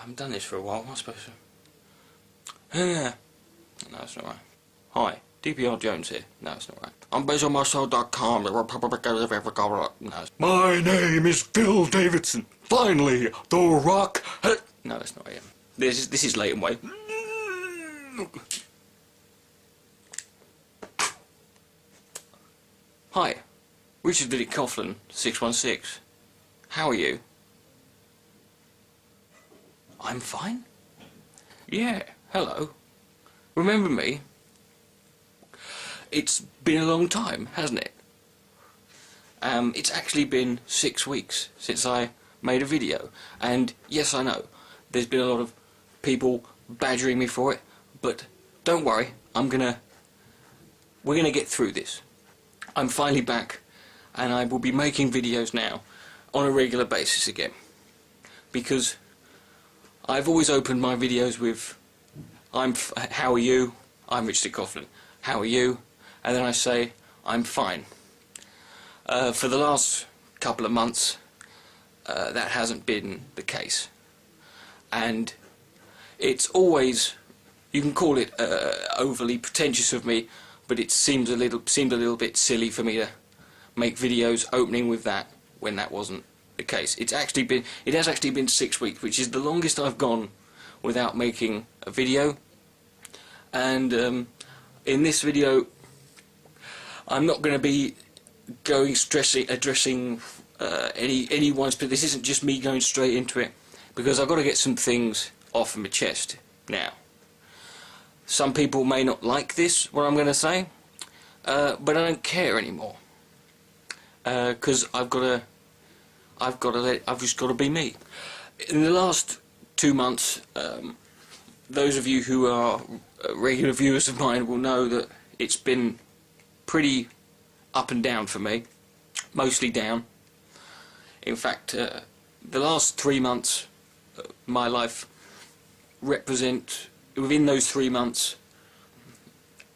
haven't done this for a while, am I supposed to? Yeah. No, it's not right. Hi, DPR Jones here. No, it's not right. I'm based on mysoul.com, the Republic of No. My name is Phil Davidson. Finally, The Rock. No, that's not him. This is Leighton Way. Hi, Richard Dillick Coughlin, 616. How are you? I'm fine? Yeah, hello. Remember me? It's been a long time, hasn't it? It's actually been 6 weeks since I made a video, and yes, I know, there's been a lot of people badgering me for it, but don't worry, we're gonna get through this. I'm finally back, and I will be making videos now on a regular basis again, because I've always opened my videos with how are you? I'm Richard Coughlin. How are you? And then I say I'm fine. For the last couple of months that hasn't been the case, and it's always, you can call it overly pretentious of me, but it seemed a little bit silly for me to make videos opening with that when that wasn't the case. It has actually been 6 weeks, which is the longest I've gone without making a video. And in this video, I'm not going to be addressing anyone's. But this isn't just me going straight into it, because I've got to get some things off of my chest now. Some people may not like this, what I'm going to say, but I don't care anymore, because I've just got to be me. In the last 2 months, those of you who are regular viewers of mine will know that it's been pretty up and down for me, mostly down. In fact, the last 3 months of my life represent, within those 3 months,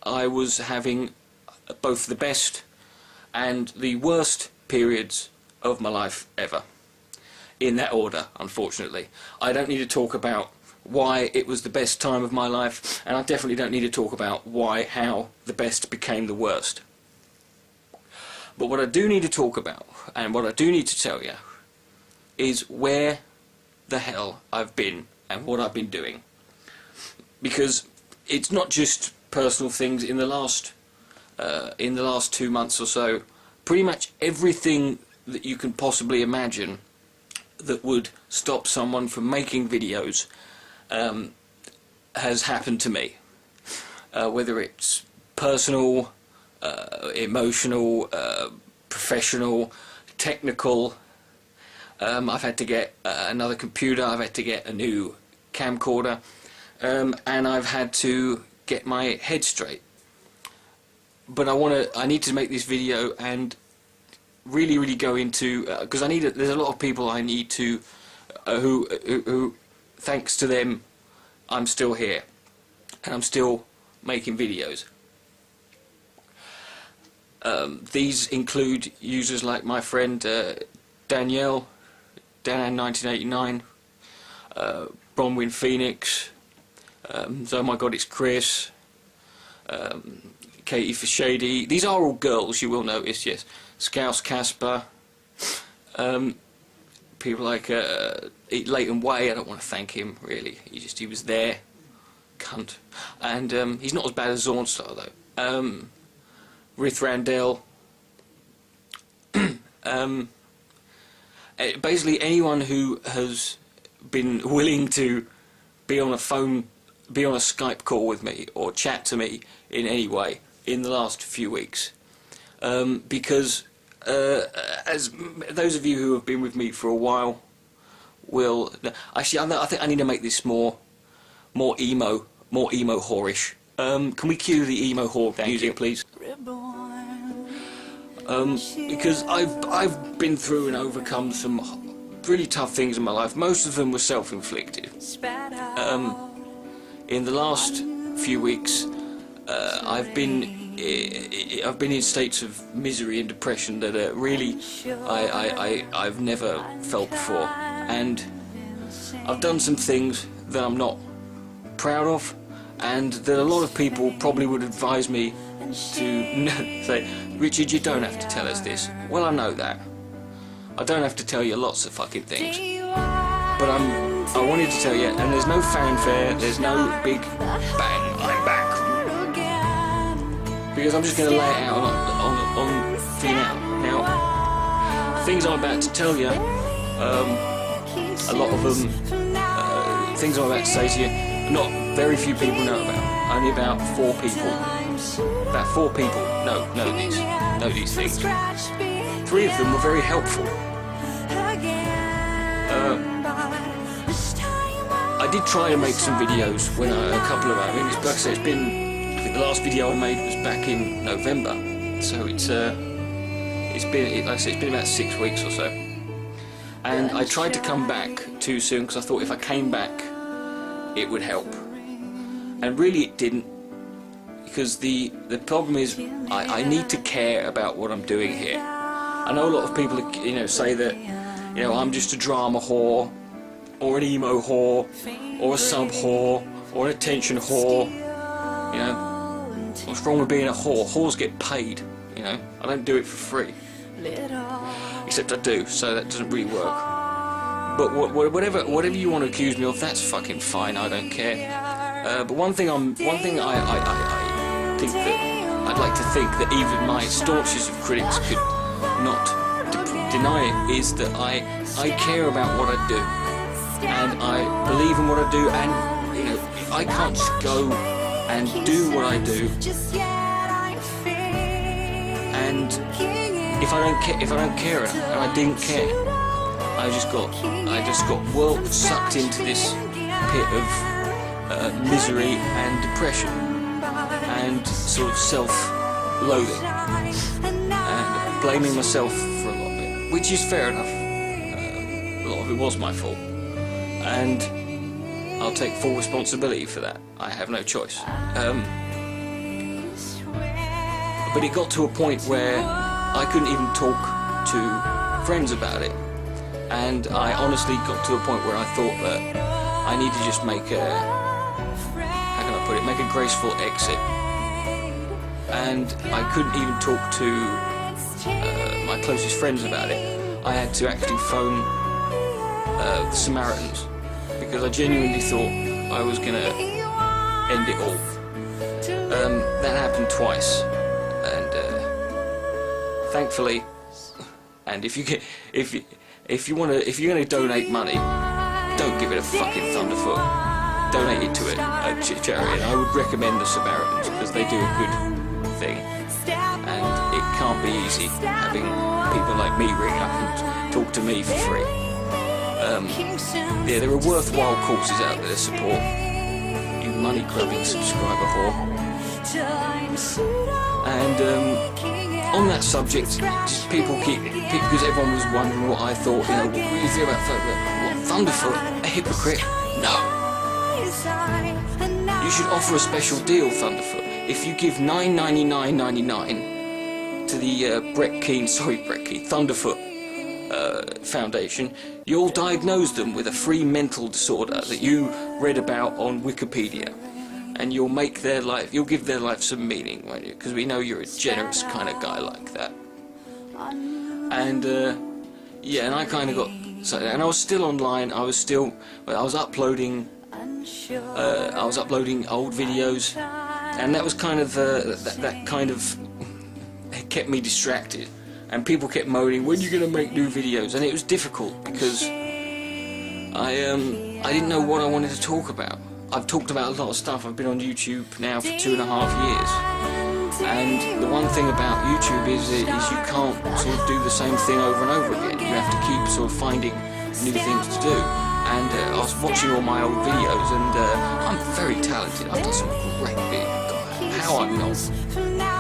I was having both the best and the worst periods of my life ever. In that order, unfortunately. I don't need to talk about why it was the best time of my life, and I definitely don't need to talk about how the best became the worst. But what I do need to talk about, and what I do need to tell you, is where the hell I've been and what I've been doing. Because it's not just personal things. In the last 2 months or so, pretty much everything that you can possibly imagine that would stop someone from making videos has happened to me. Whether it's personal, emotional, professional, technical. I've had to get another computer, I've had to get a new camcorder, and I've had to get my head straight. But I need to make this video and really go into, because there's a lot of people I need to, who thanks to them I'm still here and I'm still making videos. These include users like my friend Danielle, Dan1989, Bronwyn Phoenix, Oh My God It's Chris, Katie Fashady. These are all girls, you will notice, yes. Scouse Casper, people like Leighton Way. I don't want to thank him really. He was there, cunt. And he's not as bad as Zornstar though. Rith Randell. Basically anyone who has been willing to be on a Skype call with me or chat to me in any way in the last few weeks, because as those of you who have been with me for a while will actually, I think I need to make this more emo whorish. Can we cue the emo whore music, please? Because I've been through and overcome some really tough things in my life. Most of them were self-inflicted. In the last few weeks, I've been in states of misery and depression that really I've never felt before, and I've done some things that I'm not proud of, and that a lot of people probably would advise me to say, Richard, you don't have to tell us this. Well, I know that. I don't have to tell you lots of fucking things. But I wanted to tell you, and there's no fanfare, there's no big bang, I'm back. Because I'm just going to lay it out on for you now. Now, things I'm about to tell you, a lot of them, things I'm about to say to you, not very few people know about. Only about 4 people. About 4 people know these things. 3 of them were very helpful. I did try to make some videos when a couple of, I mean, like I said, it's been, I think the last video I made was back in November, so it's been, like I said, it's been about 6 weeks or so, and I tried to come back too soon because I thought if I came back it would help, and really it didn't, because the problem is I need to care about what I'm doing here. I know a lot of people, you know, say that, you know, I'm just a drama whore, or an emo whore, or a sub whore, or an attention whore. You know, what's wrong with being a whore? Whores get paid, you know. I don't do it for free. Except I do, so that doesn't really work. But whatever you want to accuse me of, that's fucking fine. I don't care. But one thing I think that I'd like to think that even my staunchest of critics could not deny it is that I care about what I do. And I believe in what I do, and you know, I can't just go and do what I do, and if I don't care enough, and I didn't care, I just got sucked into this pit of misery and depression and sort of self-loathing and blaming myself for a lot of it, which is fair enough. A lot of it was my fault. And I'll take full responsibility for that. I have no choice. But it got to a point where I couldn't even talk to friends about it. And I honestly got to a point where I thought that I need to just make a, how can I put it, make a graceful exit. And I couldn't even talk to my closest friends about it. I had to actually phone the Samaritans, because I genuinely thought I was gonna end it all. That happened twice, and thankfully, and if you're gonna donate money, don't give it a fucking thunderfoot. Donate it to a charity, and I would recommend the Samaritans because they do a good thing, and it can't be easy having people like me ring up and talk to me for free. Yeah, there are worthwhile causes out there to support, you money-grubbing subscriber whore. And on that subject, just because everyone was wondering what I thought, you know, what do you think about Thunderfoot? A hypocrite? No. You should offer a special deal, Thunderfoot. If you give $9.99.99 to the Brett Keane, Thunderfoot Foundation, you'll diagnose them with a free mental disorder that you read about on Wikipedia, and you'll give their life some meaning, won't you? Because we know you're a generous kind of guy like that. And yeah, and I kind of got, and I was still online. I was uploading old videos, and that was kind of that kind of kept me distracted. And people kept moaning, when are you going to make new videos? And it was difficult because I didn't know what I wanted to talk about. I've talked about a lot of stuff. I've been on YouTube now for 2.5 years. And the one thing about YouTube is you can't sort of do the same thing over and over again. You have to keep sort of finding new things to do. And I was watching all my old videos, and I'm very talented. I've done some great videos. How I'm not.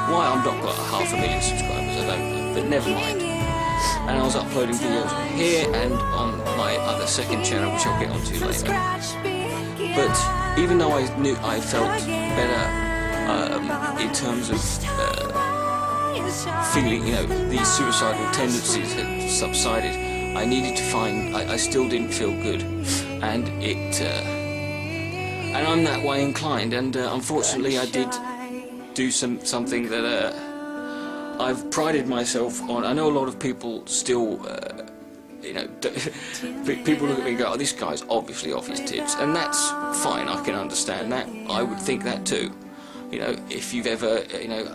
Why I've not got 500,000 subscribers, I don't know. But never mind. And I was uploading videos on here and on my other second channel, which I'll get onto later. But even though I knew I felt better in terms of feeling, you know, these suicidal tendencies had subsided, I needed to find, I still didn't feel good. and and I'm that way inclined, and unfortunately I did do something that I've prided myself on. I know a lot of people still, you know, people look at me and go, "Oh, this guy's obviously off his tits," and that's fine. I can understand that. I would think that too. You know, if you've ever, you know,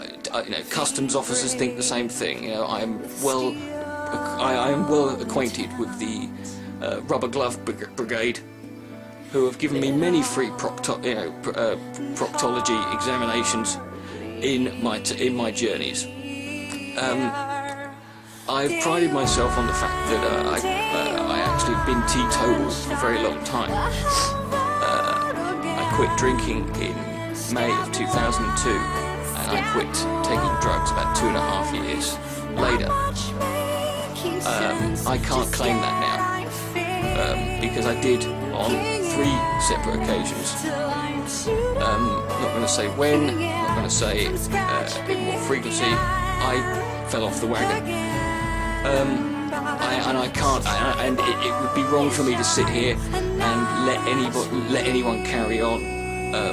customs officers think the same thing. You know, I am well acquainted with the Rubber Glove Brigade, who have given me many free proctology examinations in my journeys. I've prided myself on the fact that I actually have been teetotal for a very long time. I quit drinking in May of 2002, and I quit taking drugs about 2.5 years later. I can't claim that now, because I did on 3 separate occasions. Not going to say when, not going to say in what frequency. I fell off the wagon. I can't, and it would be wrong for me to sit here and let anyone carry on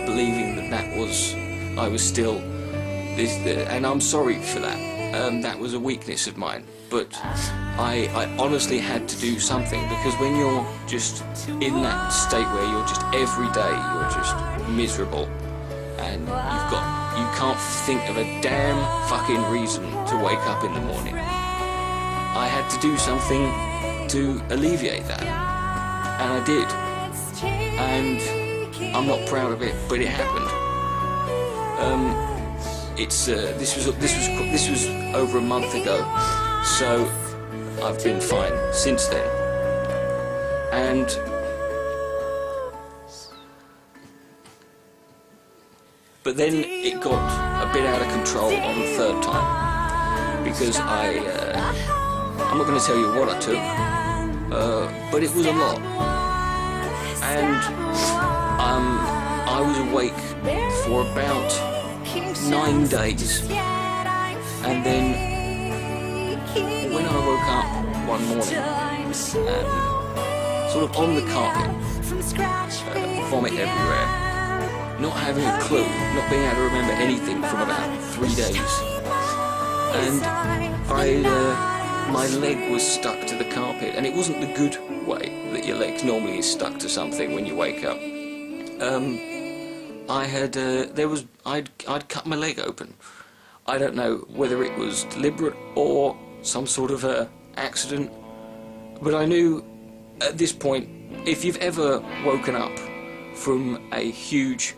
believing that I was still this, and I'm sorry for that. That was a weakness of mine, but I honestly had to do something, because when you're just in that state where you're just every day you're just miserable, and you can't think of a damn fucking reason to wake up in the morning. I had to do something to alleviate that, and I did, and I'm not proud of it, but it happened. This was over a month ago, so I've been fine since then, and but then it got a bit out of control on the 3rd time, because I'm not going to tell you what I took, but it was a lot, and I was awake for about 9 days, and then when I woke up one morning, sort of on the carpet, vomit everywhere, not having a clue, not being able to remember anything from about 3 days, and my leg was stuck to the carpet, and it wasn't the good way that your leg normally is stuck to something when you wake up. I'd cut my leg open. I don't know whether it was deliberate or some sort of accident, but I knew at this point, if you've ever woken up from a huge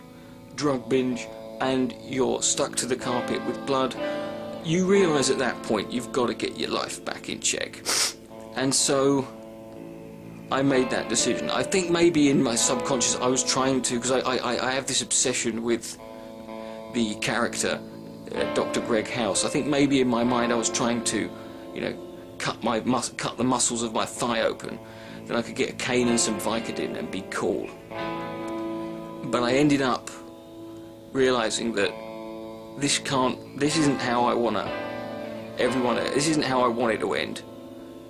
drug binge and you're stuck to the carpet with blood, you realise at that point you've got to get your life back in check. And so I made that decision. I think maybe in my subconscious I was trying to, because I have this obsession with the character Dr. Greg House. I think maybe in my mind I was trying to, you know, cut the muscles of my thigh open, then I could get a cane and some Vicodin and be cool. But I ended up realising that this isn't how I want this isn't how I want it to end,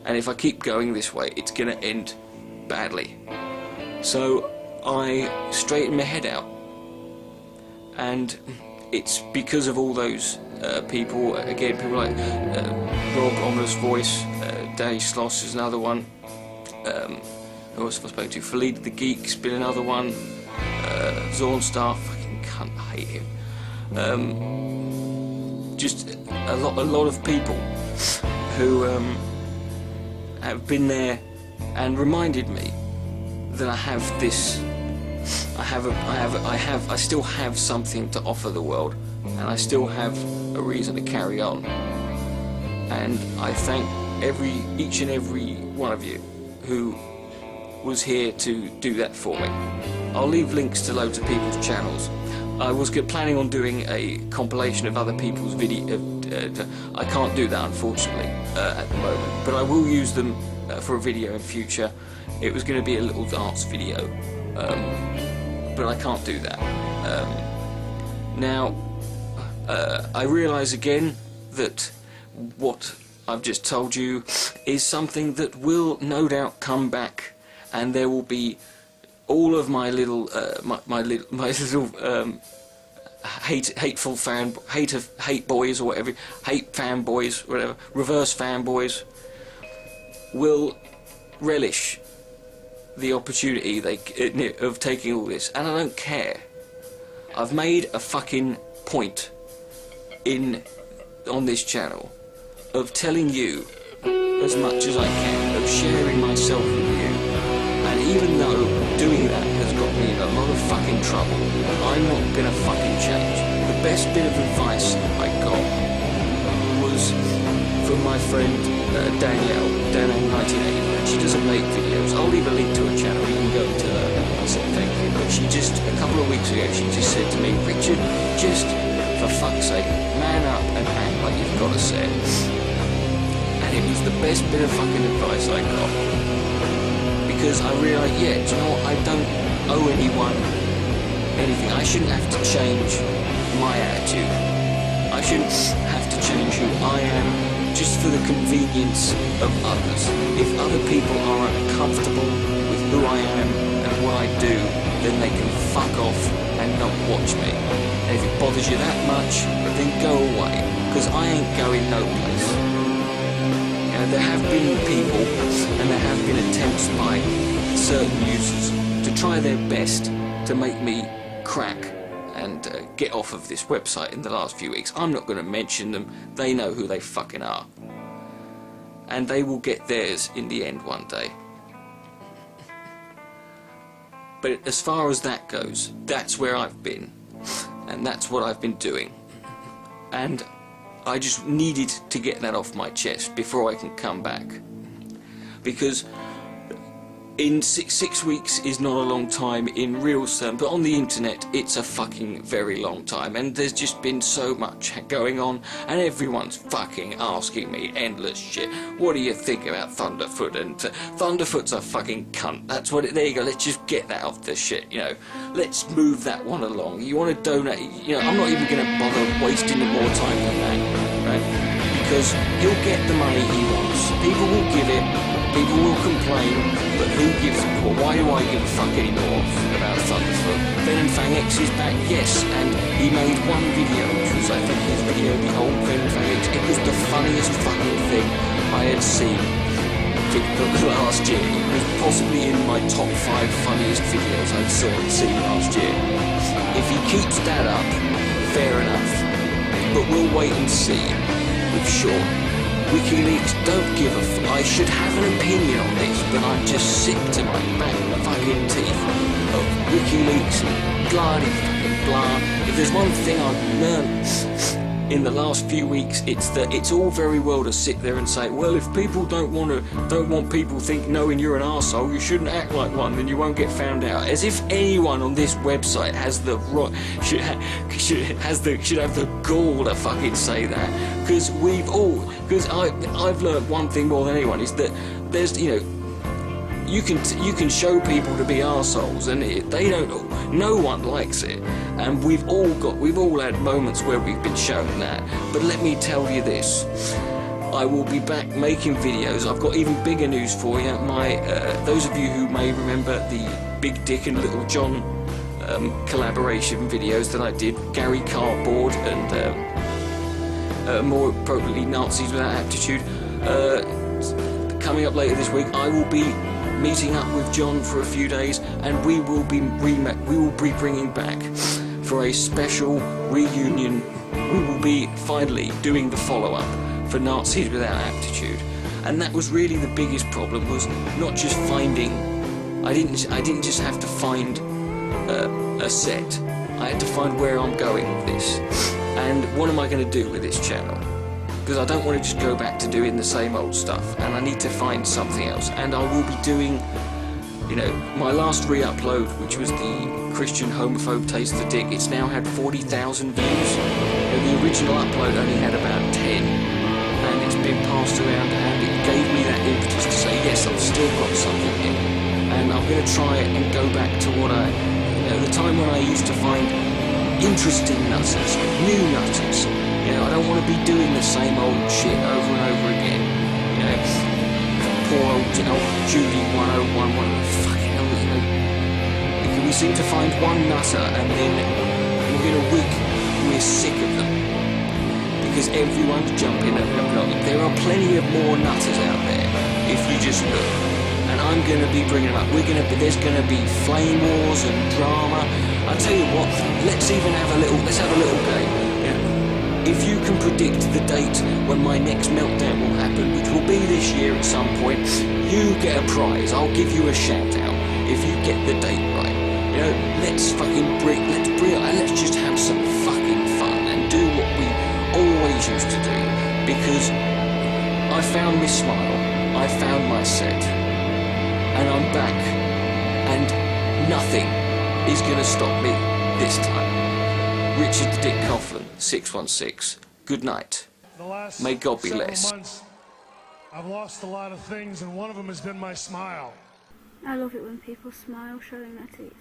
and if I keep going this way it's gonna end badly. So I straightened my head out, and it's because of all those people, again, people like Rob, Ominous Voice, Danny Sloss is another one, who else have I spoken to? Philid the Geek's been another one, Zornstar, fucking cunt, I hate him. Just a lot of people who have been there and reminded me that I have this, I still have something to offer the world, and I still have a reason to carry on. And I thank each and every one of you who was here to do that for me. I'll leave links to loads of people's channels. I was planning on doing a compilation of other people's video. I can't do that, unfortunately, at the moment, but I will use them for a video in future. It was going to be a little dance video, but I can't do that. Now, I realise again that what I've just told you is something that will no doubt come back, and there will be all of my little hateful hate boys or whatever, hate fanboys, whatever, reverse fanboys, will relish the opportunity of taking all this, and I don't care. I've made a fucking point on this channel of telling you as much as I can, of sharing myself with you, and even though doing that has got me in a lot of fucking trouble, I'm not gonna fucking change. The best bit of advice I got was from my friend Danielle 1980. She doesn't make videos. I'll leave a link to her channel, you can go to her. I said thank you, but she just, a couple of weeks ago, she just said to me, Richard, just for fuck's sake, man up and act like you've got a set. And it was the best bit of fucking advice I got. Because I realised, yeah, do you know what, I don't owe anyone anything. I shouldn't have to change my attitude. I shouldn't have to change who I am just for the convenience of others. If other people are uncomfortable with who I am and what I do, then they can fuck off and not watch me. And if it bothers you that much, then go away, because I ain't going no place. There have been people, and there have been attempts by certain users to try their best to make me crack and get off of this website in the last few weeks. I'm not going to mention them. They know who they fucking are. And they will get theirs in the end one day. But as far as that goes, that's where I've been. And that's what I've been doing. And I just needed to get that off my chest before I can come back. Because in six weeks is not a long time in real terms, but on the internet it's a fucking very long time, and there's just been so much going on, and everyone's fucking asking me endless shit. What do you think about Thunderfoot? And Thunderfoot's a fucking cunt. That's what there you go, let's just get that off the shit, you know. Let's move that one along. You want to donate, you know, I'm not even going to bother wasting more time than that, right? Because he'll get the money he wants, people will give it, people will complain, but who gives a fuck? Why do I give a fuck anymore about Thunderfoot? Venom Fang X is back, yes, and he made one video, which was, I think, his video, the whole Venom Fang X. It was the funniest fucking thing I had seen the last year. It was possibly in my top 5 funniest videos I'd seen last year. If he keeps that up, fair enough, but we'll wait and see with Sean. WikiLeaks don't give a I should have an opinion on this, but I'm just sick to my back fucking teeth of WikiLeaks and bloody fucking blah. If there's one thing I've learned in the last few weeks, it's that it's all very well to sit there and say, well, if people don't want people knowing you're an arsehole, you shouldn't act like one, then you won't get found out. As if anyone on this website has the right, should have the gall to fucking say that. Because I've learned one thing more than anyone, is that there's, you know, you can show people to be arseholes, and they don't. No one likes it, and we've all had moments where we've been shown that. But let me tell you this: I will be back making videos. I've got even bigger news for you. Those of you who may remember the Big Dick and Little John collaboration videos that I did, Gary Cardboard and more appropriately Nazis Without Aptitude. Coming up later this week, I will be meeting up with John for a few days, and we will be bringing back for a special reunion. We will be finally doing the follow-up for Nazis Without Aptitude, and that was really the biggest problem. Was not just finding. I didn't just have to find a set. I had to find where I'm going with this, and what am I going to do with this channel? Because I don't want to just go back to doing the same old stuff, and I need to find something else. And I will be doing, you know, my last re-upload, which was the Christian Homophobe Taste the Dick. It's now had 40,000 views. The original upload only had about 10, and it's been passed around, and it gave me that impetus to say, yes, I've still got something here, and I'm going to try it and go back to what the time when I used to find interesting nutters, new nutters. You know, I don't want to be doing the same old shit over and over again. You know, poor old, Judy 101, fucking hell, you know. we seem to find one nutter and then within a week we're sick of them. Because everyone's jumping at the block. There are plenty of more nutters out there if you just look. And I'm going to be bringing them up. There's going to be flame wars and drama. I'll tell you what, let's have a little game. Yeah. If you can predict the date when my next meltdown will happen, which will be this year at some point, you get a prize. I'll give you a shout out if you get the date right. You know, let's just have some fucking fun and do what we always used to do. Because I found my smile, I found my set, and I'm back, and nothing is going to stop me this time. Richard the Dick Coughlan, 616. Good night. May God be less. Months, I've lost a lot of things, and one of them has been my smile. I love it when people smile, showing their teeth.